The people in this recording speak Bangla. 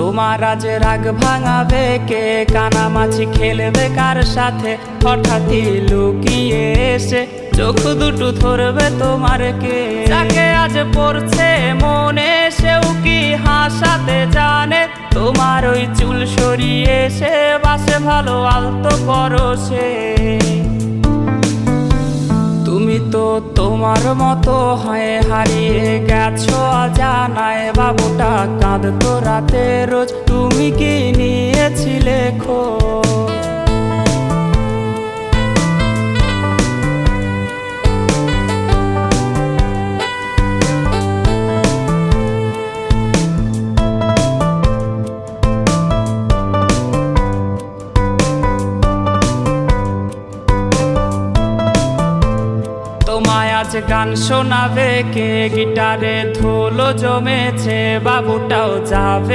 তোমার আজ রাগ ভাঙাবে কে, কানামাছি খেলবে কার সাথে, হঠাৎই লুকিয়ে এসে চোখ দুটো ধরবে তোমার কে। যাকে আজ পড়ছে মনে সেও কি হাসাতে জানে, তোমার ওই চুল সরিয়ে সে বাসে ভালো আলতো পরশে। তুমি তো তোমার মতো হয়ে হারিয়ে গেছো অজানায়, বাবুটা কাঁদতো রাতে রোজ, তুমি কি নিয়েছিলে খোঁজ? তোমায় আজ গান শোনাবে কে, গিটারে ধুলো জমেছে, বাবুটাও যাবে।